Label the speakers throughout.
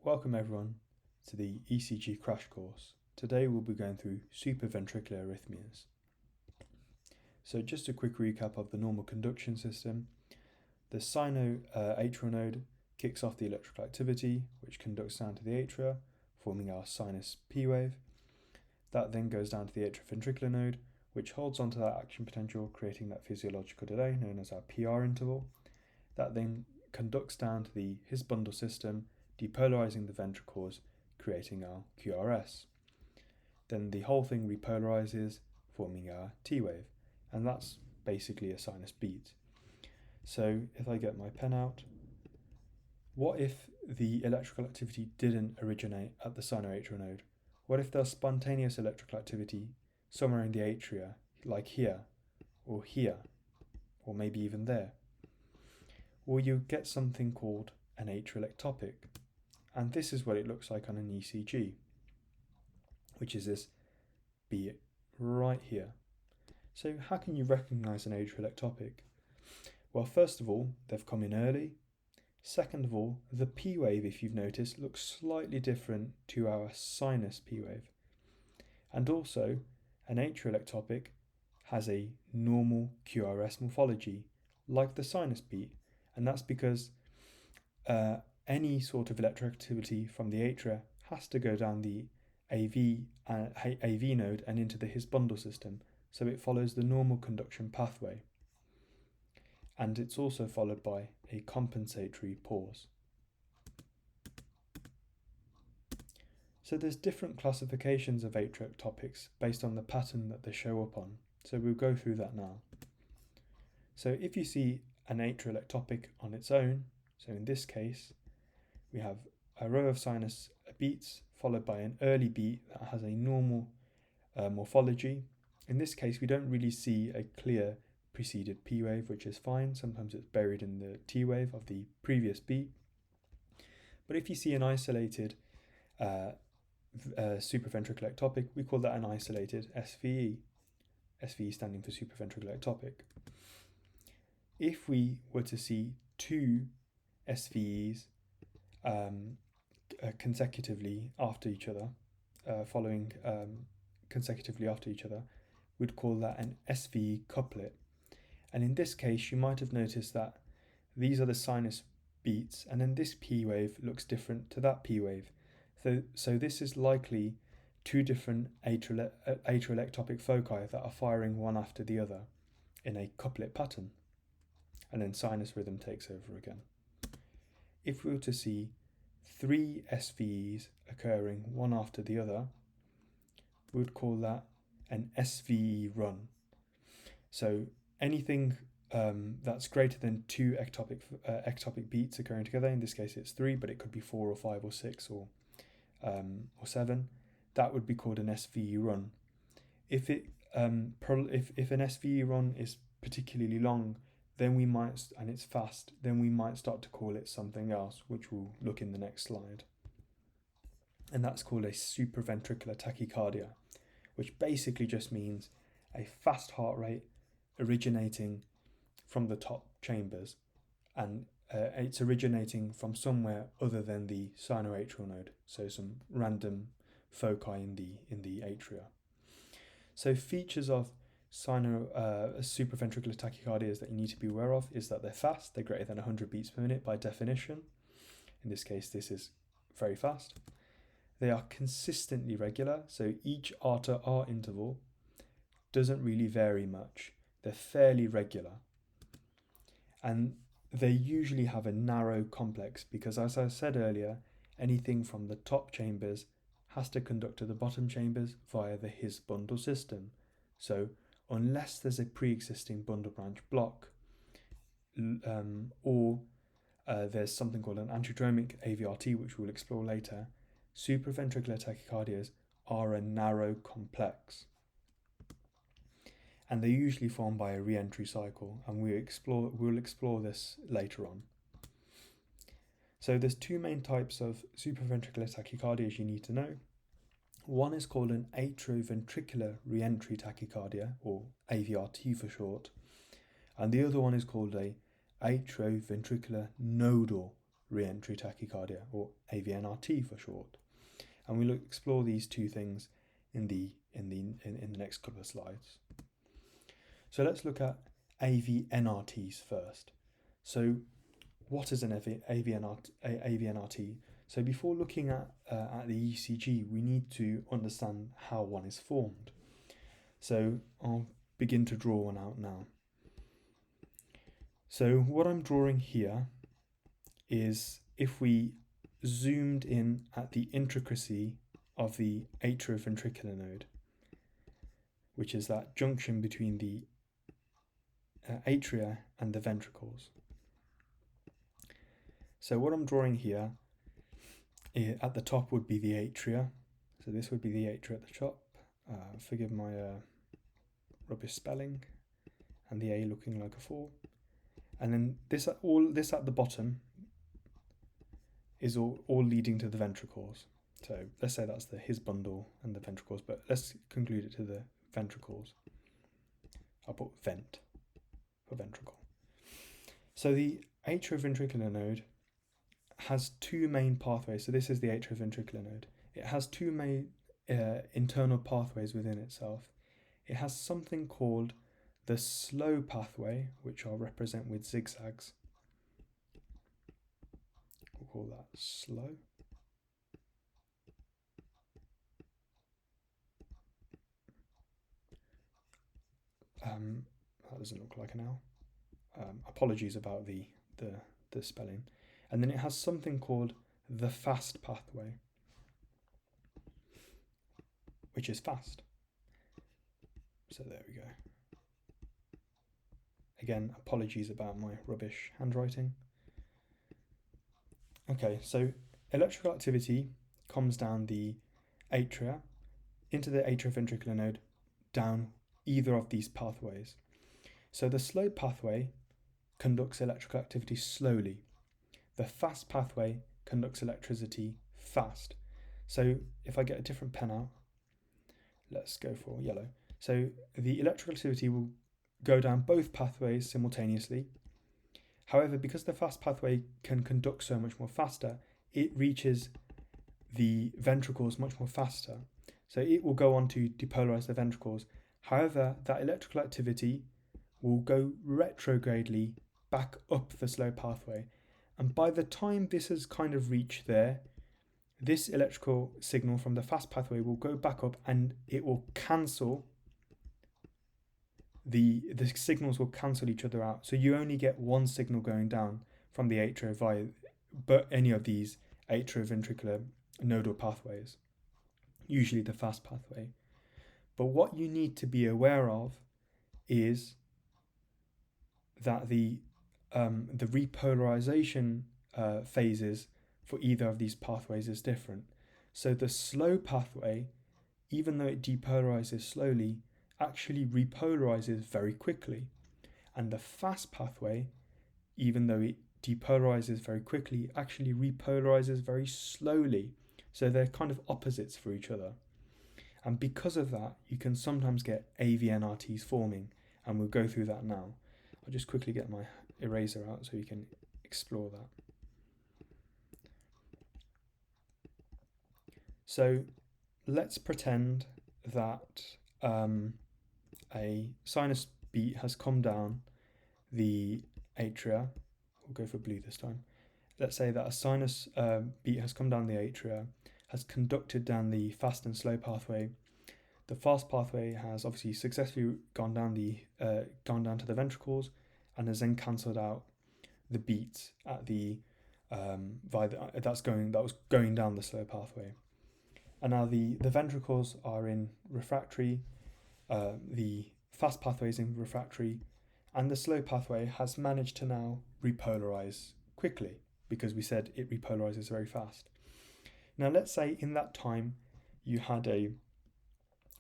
Speaker 1: Welcome everyone to the ECG CRASH course. Today we'll be going through supraventricular arrhythmias. So just a quick recap of the normal conduction system. The sino-atrial node kicks off the electrical activity, which conducts down to the atria, forming our sinus P wave. That then goes down to the atrioventricular node, which holds onto that action potential, creating that physiological delay known as our PR interval. That then conducts down to the His bundle system, depolarizing the ventricles, creating our QRS. Then the whole thing repolarizes, forming our T wave, and that's basically a sinus beat. So if I get my pen out, what if the electrical activity didn't originate at the sinoatrial node? What if there's spontaneous electrical activity somewhere in the atria, like here, or maybe even there? Well, you get something called an atrial ectopic. And this is what it looks like on an ECG, which is this beat right here. So how can you recognize an atrial ectopic? Well, first of all, they've come in early. Second of all, the P wave, if you've noticed, looks slightly different to our sinus P wave. And also, an atrial ectopic has a normal QRS morphology, like the sinus beat, and that's because any sort of electrical activity from the atria has to go down the AV node and into the His bundle system, so it follows the normal conduction pathway. And it's also followed by a compensatory pause. So there's different classifications of atrial ectopics based on the pattern that they show up on. So we'll go through that now. So if you see an atrial ectopic on its own, so in this case, we have a row of sinus beats followed by an early beat that has a normal morphology. In this case, we don't really see a clear preceded P wave, which is fine. Sometimes it's buried in the T wave of the previous beat. But if you see an isolated supraventricular ectopic, we call that an isolated SVE. SVE standing for supraventricular ectopic. If we were to see two SVEs consecutively after each other, following consecutively after each other, we'd call that an SVE couplet. And in this case, you might have noticed that these are the sinus beats, and then this P wave looks different to that P wave. So this is likely two different atrial ectopic foci that are firing one after the other in a couplet pattern. And then sinus rhythm takes over again. If we were to see three SVEs occurring one after the other, we would call that an SVE run. So anything that's greater than two ectopic beats occurring together, in this case it's three, but it could be 4 or 5 or 6 or 7, that would be called an SVE run. If an SVE run is particularly long, then we might, and it's fast, then we might start to call it something else, which we'll look in the next slide. And that's called a supraventricular tachycardia, which basically just means a fast heart rate originating from the top chambers, and it's originating from somewhere other than the sinoatrial node, so some random foci in the atria. So features of supraventricular tachycardias that you need to be aware of is that they're fast, they're greater than 100 beats per minute by definition. In this case, this is very fast. They are consistently regular, so each R to R interval doesn't really vary much. They're fairly regular. And they usually have a narrow complex because, as I said earlier, anything from the top chambers has to conduct to the bottom chambers via the His bundle system. So unless there's a pre-existing bundle branch block, or there's something called an antidromic AVRT, which we'll explore later, supraventricular tachycardias are a narrow complex. And they're usually formed by a re-entry cycle, and we'll explore this later on. So there's two main types of supraventricular tachycardias you need to know. One is called an atrioventricular re-entry tachycardia, or AVRT for short, and the other one is called a atrioventricular nodal re-entry tachycardia, or AVNRT for short. And we'll explore these two things in the next couple of slides. So let's look at AVNRTs first. So what is an AVNRT? So before looking at the ECG, we need to understand how one is formed. So I'll begin to draw one out now. So what I'm drawing here is if we zoomed in at the intricacy of the atrioventricular node, which is that junction between the atria and the ventricles. So what I'm drawing here, at the top would be the atria. So this would be the atria at the top. Forgive my rubbish spelling, and the A looking like a 4. And then this at the bottom is all leading to the ventricles. So let's say that's his bundle and the ventricles, but let's conclude it to the ventricles. I'll put vent for ventricle. So the atrioventricular node has two main pathways. So this is the atrioventricular node. It has two main internal pathways within itself. It has something called the slow pathway, which I'll represent with zigzags. We'll call that slow. That doesn't look like an L. Apologies about the spelling. And then it has something called the fast pathway, which is fast. So there we go. Again, apologies about my rubbish handwriting. Okay, so electrical activity comes down the atria into the atrioventricular node down either of these pathways. So the slow pathway conducts electrical activity slowly. The fast pathway conducts electricity fast. So if I get a different pen out, let's go for yellow. So the electrical activity will go down both pathways simultaneously. However, because the fast pathway can conduct so much more faster, it reaches the ventricles much more faster. So it will go on to depolarize the ventricles. However, that electrical activity will go retrogradely back up the slow pathway. And by the time this has kind of reached there, this electrical signal from the fast pathway will go back up and it will cancel. The signals will cancel each other out. So you only get one signal going down from the atria via any of these atrioventricular nodal pathways, usually the fast pathway. But what you need to be aware of is that the repolarization phases for either of these pathways is different. So the slow pathway, even though it depolarizes slowly, actually repolarizes very quickly. And the fast pathway, even though it depolarizes very quickly, actually repolarizes very slowly. So they're kind of opposites for each other. And because of that, you can sometimes get AVNRTs forming, and we'll go through that now. I'll just quickly get my eraser out so you can explore that. So let's pretend that a sinus beat has come down the atria. We'll go for blue this time. Let's say that a sinus beat has come down the atria, has conducted down the fast and slow pathway. The fast pathway has obviously successfully gone down to the ventricles and has then cancelled out the beats at that was going down the slow pathway. And now the ventricles are in refractory, the fast pathway is in refractory, and the slow pathway has managed to now repolarize quickly because we said it repolarizes very fast. Now let's say in that time you had a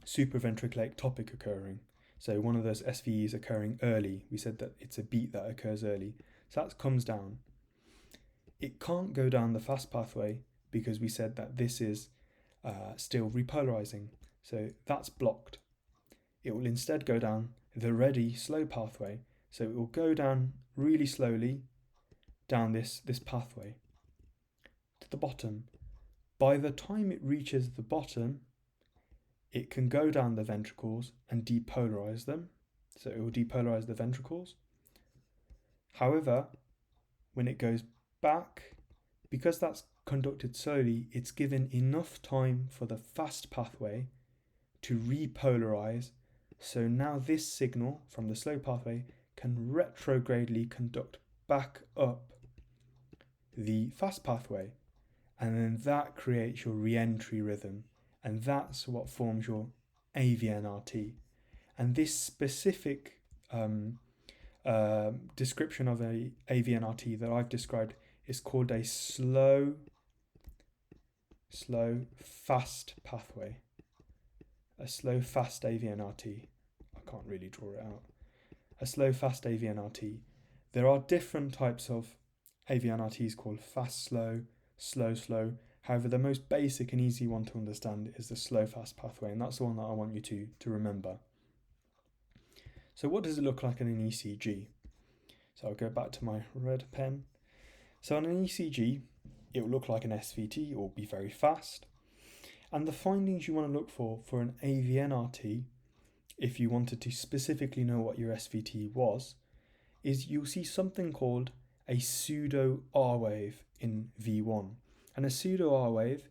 Speaker 1: supraventricular ectopic occurring. So one of those SVEs occurring early. We said that it's a beat that occurs early. So that comes down. It can't go down the fast pathway because we said that this is still repolarizing. So that's blocked. It will instead go down the ready slow pathway. So it will go down really slowly down this pathway. the bottom. By the time it reaches the bottom, it can go down the ventricles and depolarize them. So it will depolarize the ventricles. However, when it goes back, because that's conducted slowly, it's given enough time for the fast pathway to repolarize. So now this signal from the slow pathway can retrogradely conduct back up the fast pathway. And then that creates your re-entry rhythm. And that's what forms your AVNRT. And this specific description of a AVNRT that I've described is called a slow, fast pathway. A slow, fast AVNRT. I can't really draw it out. A slow, fast AVNRT. There are different types of AVNRTs called fast, slow, slow, slow. However, the most basic and easy one to understand is the slow, fast pathway, and that's the one that I want you to remember. So what does it look like in an ECG? So I'll go back to my red pen. So on an ECG, it will look like an SVT, it will be very fast. And the findings you want to look for an AVNRT, if you wanted to specifically know what your SVT was, is you'll see something called a pseudo R wave in V1. And a pseudo R wave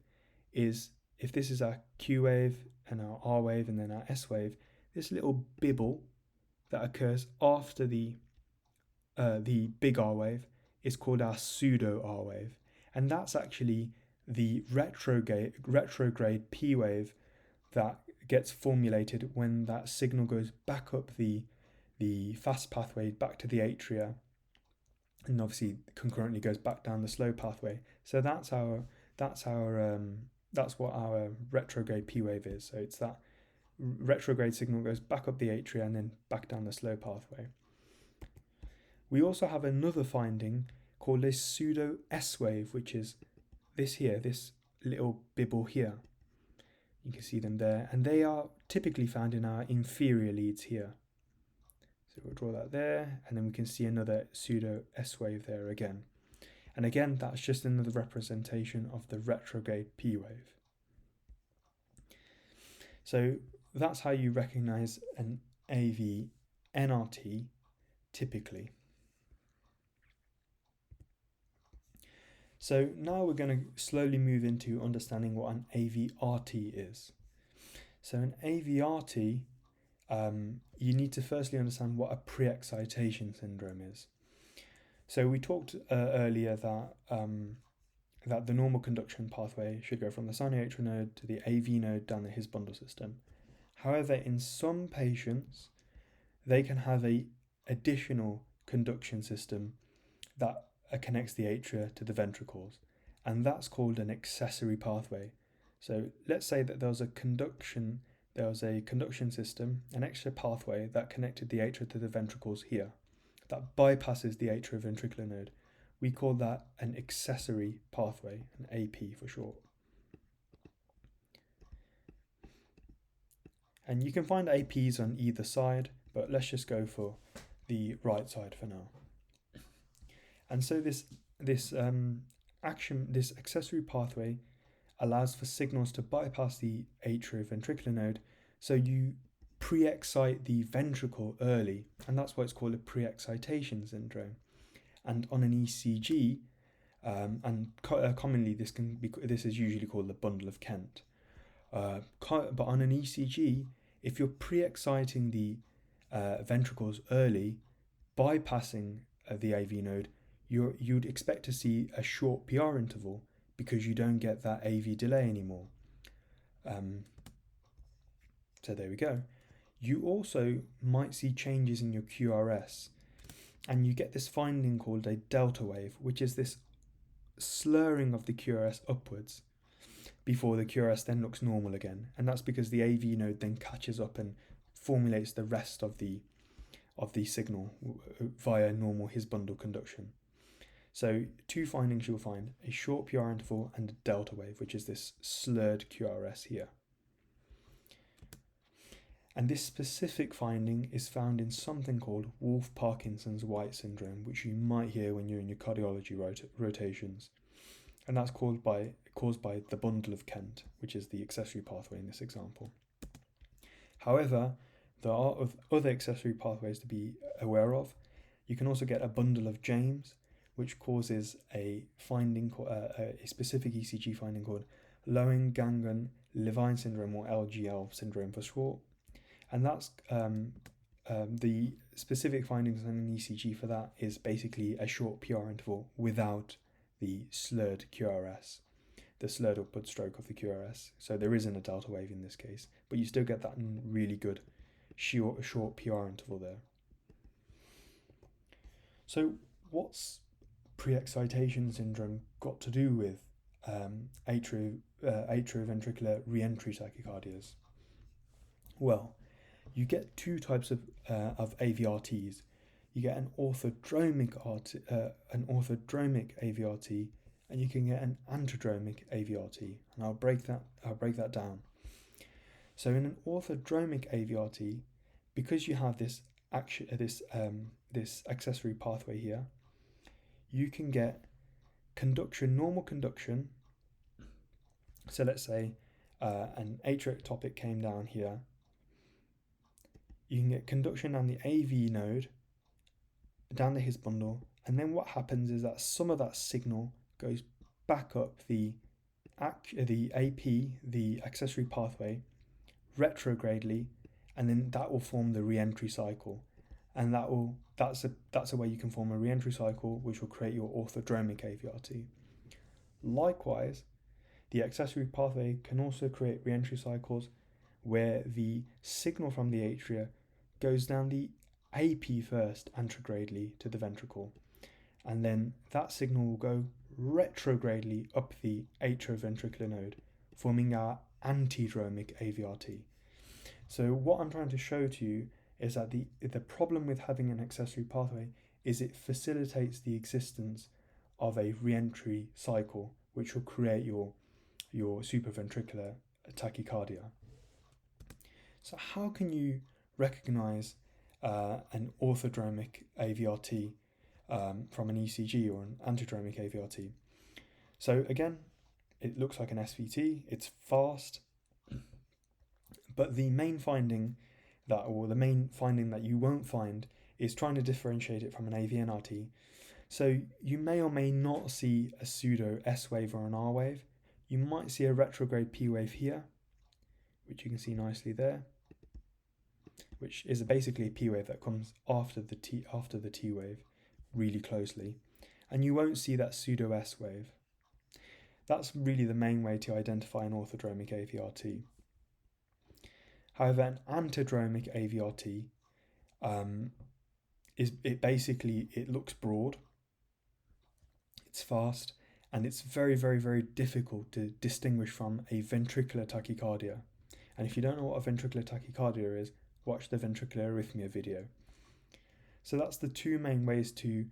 Speaker 1: is, if this is our Q wave and our R wave and then our S wave, this little bibble that occurs after the big R wave is called our pseudo R wave. And that's actually the retrograde P wave that gets formulated when that signal goes back up the fast pathway back to the atria, and obviously concurrently goes back down the slow pathway. So that's what our retrograde P wave is. So it's that retrograde signal goes back up the atria and then back down the slow pathway. We also have another finding called a pseudo S wave, which is this here, this little bibble here. You can see them there, and they are typically found in our inferior leads here. So we'll draw that there, and then we can see another pseudo S wave there again. And again, that's just another representation of the retrograde P wave. So that's how you recognize an AV NRT typically. So now we're going to slowly move into understanding what an AVRT is. So an AVRT, you need to firstly understand what a pre-excitation syndrome is. So we talked earlier that the normal conduction pathway should go from the sinoatrial node to the AV node down the His bundle system. However, in some patients, they can have an additional conduction system that connects the atria to the ventricles, and that's called an accessory pathway. So let's say that there was a conduction system, an extra pathway that connected the atria to the ventricles here, that bypasses the atrioventricular node. We call that an accessory pathway, an AP for short. And you can find APs on either side, but let's just go for the right side for now. And so this accessory pathway allows for signals to bypass the atrioventricular node, so you pre-excite the ventricle early, and that's why it's called a pre-excitation syndrome. And on an ECG, commonly this is usually called the bundle of Kent. But on an ECG, if you're pre-exciting the ventricles early, bypassing the AV node, you'd expect to see a short PR interval because you don't get that AV delay anymore. So there we go. You also might see changes in your QRS, and you get this finding called a delta wave, which is this slurring of the QRS upwards before the QRS then looks normal again. And that's because the AV node then catches up and formulates the rest of the signal via normal His bundle conduction. So two findings you'll find: a short PR interval and a delta wave, which is this slurred QRS here. And this specific finding is found in something called Wolff-Parkinson's White syndrome, which you might hear when you're in your cardiology rotations. and that's caused by the bundle of Kent, which is the accessory pathway in this example. However, there are other accessory pathways to be aware of. You can also get a bundle of James, which causes a specific ECG finding called Loewen-Gangan-Levine syndrome, or LGL syndrome for short. And that's the specific findings on an ECG for that is basically a short PR interval without the slurred QRS, the slurred upward stroke of the QRS. So there isn't a delta wave in this case, but you still get that really good short PR interval there. So what's pre-excitation syndrome got to do with atrioventricular re-entry tachycardias? Well, you get two types of AVRTs. You get an orthodromic AVRT, and you can get an antidromic AVRT, and I'll break that down. So in an orthodromic AVRT, because you have this accessory pathway here, you can get normal conduction. So let's say an atriectopic came down here. You can get conduction down the AV node, down the His bundle, and then what happens is that some of that signal goes back up the AP, the accessory pathway, retrogradely, and then that will form the re-entry cycle, and that's a way you can form a re-entry cycle, which will create your orthodromic AVRT. Likewise, the accessory pathway can also create re-entry cycles where the signal from the atria goes down the AP first anterogradely to the ventricle, and then that signal will go retrogradely up the atrioventricular node, forming our antidromic AVRT. So what I'm trying to show to you is that the problem with having an accessory pathway is it facilitates the existence of a re-entry cycle, which will create your supraventricular tachycardia. So how can you recognize an orthodromic AVRT from an ECG or an antidromic AVRT? So again, it looks like an SVT, it's fast, but the main finding that you won't find is trying to differentiate it from an AVNRT. So you may or may not see a pseudo S wave or an R wave. You might see a retrograde P wave here, which you can see nicely there, which is basically a P wave that comes after the T wave really closely. And you won't see that pseudo S wave. That's really the main way to identify an orthodromic AVRT. However, an antidromic AVRT it looks broad, it's fast, and it's very, very, very difficult to distinguish from a ventricular tachycardia. And if you don't know what a ventricular tachycardia is, watch the ventricular arrhythmia video. So that's the two main ways to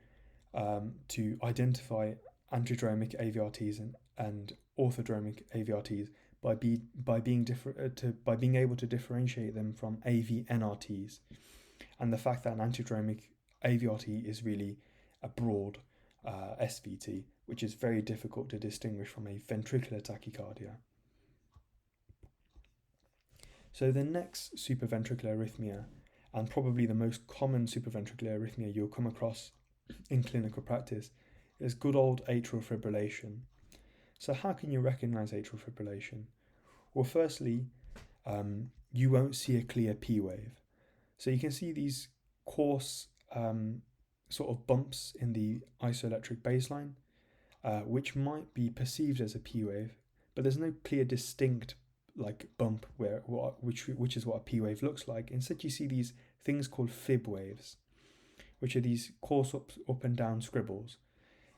Speaker 1: identify antidromic AVRTs and orthodromic AVRTs by being able to differentiate them from AV-NRTs, and the fact that an antidromic AVRT is really a broad SVT, which is very difficult to distinguish from a ventricular tachycardia. So the next supraventricular arrhythmia, and probably the most common supraventricular arrhythmia you'll come across in clinical practice, is good old atrial fibrillation. So how can you recognize atrial fibrillation? Well, firstly, you won't see a clear P wave. So you can see these coarse sort of bumps in the isoelectric baseline, which might be perceived as a P wave, but there's no clear distinct bump which is what a P wave looks like. Instead, you see these things called fib waves, which are these coarse up and down scribbles.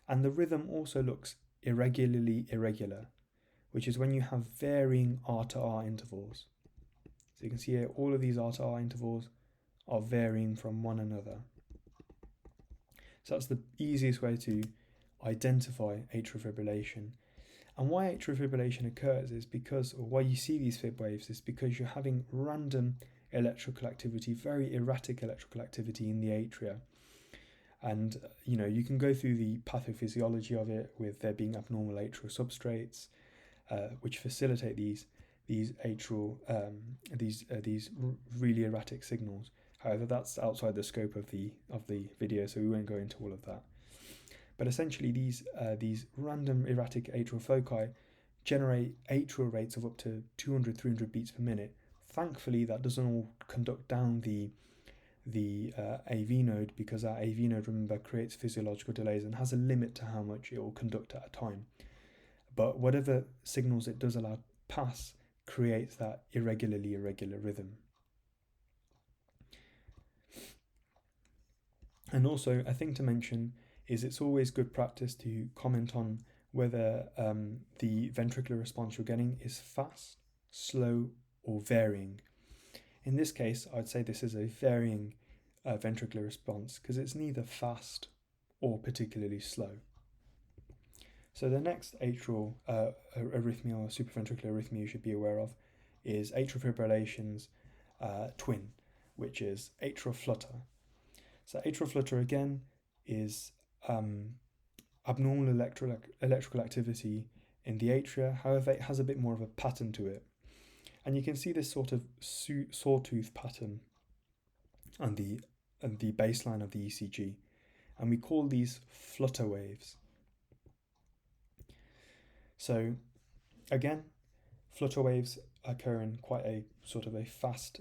Speaker 1: And the rhythm also looks irregularly irregular, which is when you have varying R to R intervals. So you can see here all of these R to R intervals are varying from one another. So that's the easiest way to identify atrial fibrillation. And why atrial fibrillation occurs is because, or why you see these fib waves, is because you're having random electrical activity, very erratic electrical activity in the atria. And you can go through the pathophysiology of it, with there being abnormal atrial substrates, which facilitate these atrial these really erratic signals. However, that's outside the scope of the video, so we won't go into all of that. But essentially, these random erratic atrial foci generate atrial rates of up to 200-300 beats per minute. Thankfully, that doesn't all conduct down the AV node, because our AV node, remember, creates physiological delays and has a limit to how much it will conduct at a time. But whatever signals it does allow pass creates that irregular rhythm. And also, a thing to mention is it's always good practice to comment on whether the ventricular response you're getting is fast, slow, or varying. In this case, I'd say this is a varying ventricular response, because it's neither fast or particularly slow. So the next atrial arrhythmia or supraventricular arrhythmia you should be aware of is atrial fibrillation's twin, which is atrial flutter. So atrial flutter again is abnormal electrical activity in the atria. However, it has a bit more of a pattern to it. And you can see this sort of sawtooth pattern on the baseline of the ECG. And we call these flutter waves. So again, flutter waves occur in quite a sort of a fast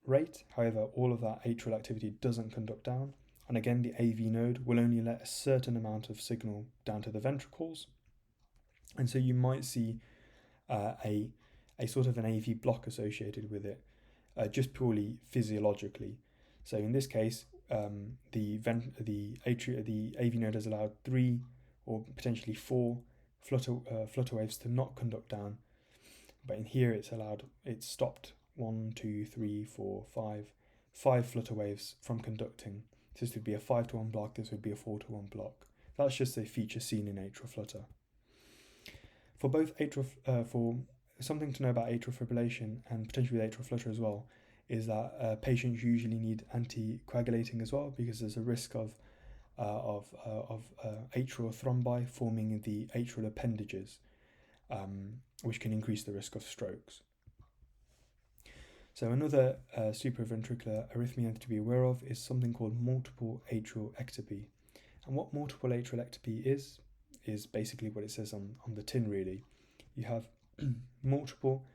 Speaker 1: rate. However, all of that atrial activity doesn't conduct down. And again, the AV node will only let a certain amount of signal down to the ventricles. And so you might see a sort of an AV block associated with it, just purely physiologically. So in this case, the AV node has allowed 3 or potentially 4 flutter waves to not conduct down, but in here it's stopped 1, 2, 3, 4, 5 flutter waves from conducting. So this would be a 5-to-1 block, this would be a 4-to-1 block. That's just a feature seen in atrial flutter. For both for something to know about atrial fibrillation and potentially with atrial flutter as well is that patients usually need anticoagulating as well, because there's a risk of atrial thrombi forming in the atrial appendages, which can increase the risk of strokes. So another supraventricular arrhythmia to be aware of is something called multiple atrial ectopy. And what multiple atrial ectopy is basically what it says on the tin, really. You have multiple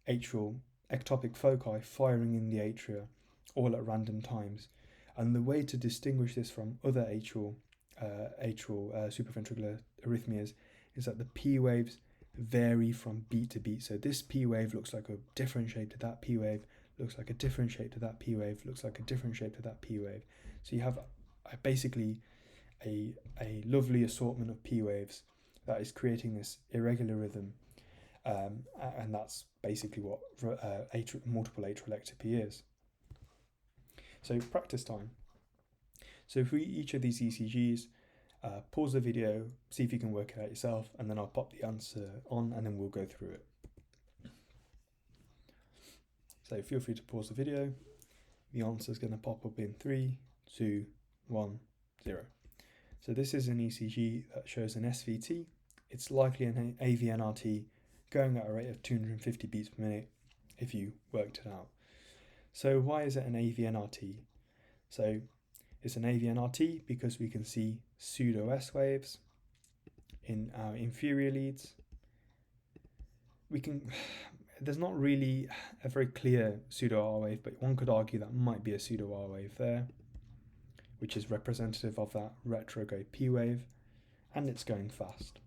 Speaker 1: atrial ectopic foci firing in the atria all at random times. And the way to distinguish this from other atrial supraventricular arrhythmias is that the P waves vary from beat to beat. So this P wave looks like a different shape to that P wave, looks like a different shape to that P wave, looks like a different shape to that P wave. So you have basically a lovely assortment of P waves that is creating this irregular rhythm, and that's basically what multiple atrial ectopy is. So practice time. So for each of these ECGs, pause the video, see if you can work it out yourself, and then I'll pop the answer on and then we'll go through it. So feel free to pause the video. The answer is going to pop up in 3, 2, 1, 0. So this is an ECG that shows an SVT. It's likely an AVNRT going at a rate of 250 beats per minute if you worked it out. So why is it an AVNRT? So it's an AVNRT because we can see pseudo S waves in our inferior leads. There's not really a very clear pseudo R wave, but one could argue that might be a pseudo R wave there, which is representative of that retrograde P wave, and it's going fast.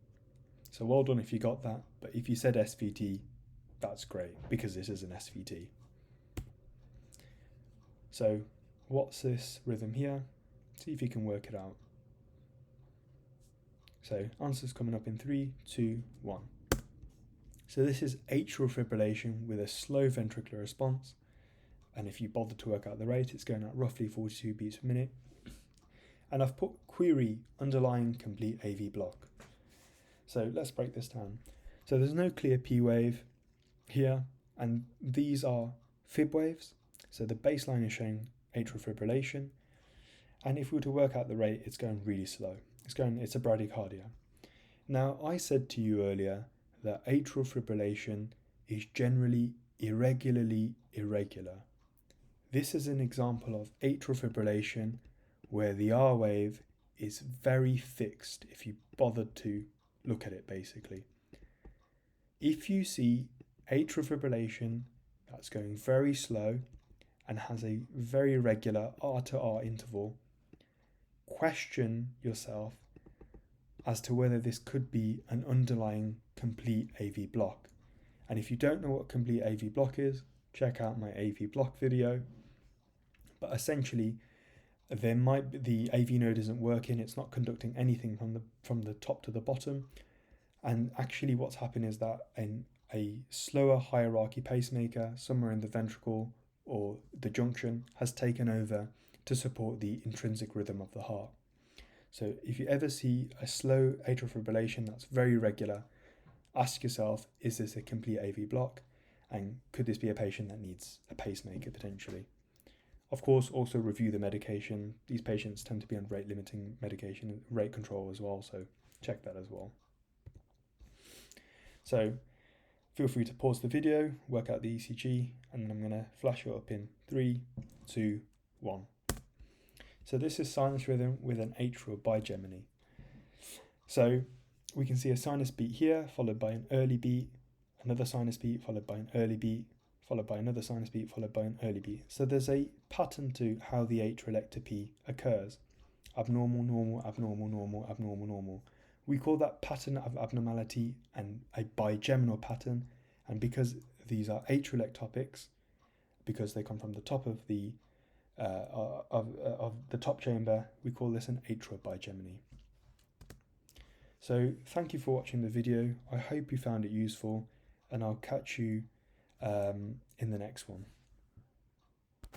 Speaker 1: So well done if you got that, but if you said SVT, that's great, because this is an SVT. So what's this rhythm here? See if you can work it out. So answer's coming up in 3, 2, 1. So this is atrial fibrillation with a slow ventricular response, and if you bother to work out the rate, it's going at roughly 42 beats per minute. And I've put query underlying complete AV block. So let's break this down. So there's no clear P wave here, and these are fib waves. So the baseline is showing atrial fibrillation, And if we were to work out the rate, it's going really slow. It's a bradycardia. Now, I said to you earlier that atrial fibrillation is generally irregularly irregular. This is an example of atrial fibrillation where the R wave is very fixed if you bothered to look at it basically. If you see atrial fibrillation that's going very slow and has a very irregular R to R interval, question yourself as to whether this could be an underlying complete AV block. And if you don't know what complete AV block is, check out my AV block video. But essentially, there might be, the AV node isn't working, it's not conducting anything from the top to the bottom. And actually what's happened is that a slower hierarchy pacemaker somewhere in the ventricle or the junction has taken over to support the intrinsic rhythm of the heart. So if you ever see a slow atrial fibrillation that's very regular, ask yourself, is this a complete AV block? And could this be a patient that needs a pacemaker potentially? Of course, also review the medication. These patients tend to be on rate limiting medication, rate control as well, so check that as well. So feel free to pause the video, work out the ECG, and then I'm going to flash it up in 3, 2, 1. So this is sinus rhythm with an atrial bigeminy. So we can see a sinus beat here, followed by an early beat, another sinus beat, followed by an early beat, followed by another sinus beat, followed by an early beat. So there's a pattern to how the atrial ectopy occurs. Abnormal, normal, abnormal, normal, abnormal, normal. We call that pattern of abnormality and a bigeminal pattern. And because these are atrial ectopics, because they come from the top of the top chamber, we call this an atrial bigeminy. So thank you for watching the video. I hope you found it useful, and I'll catch you in the next one.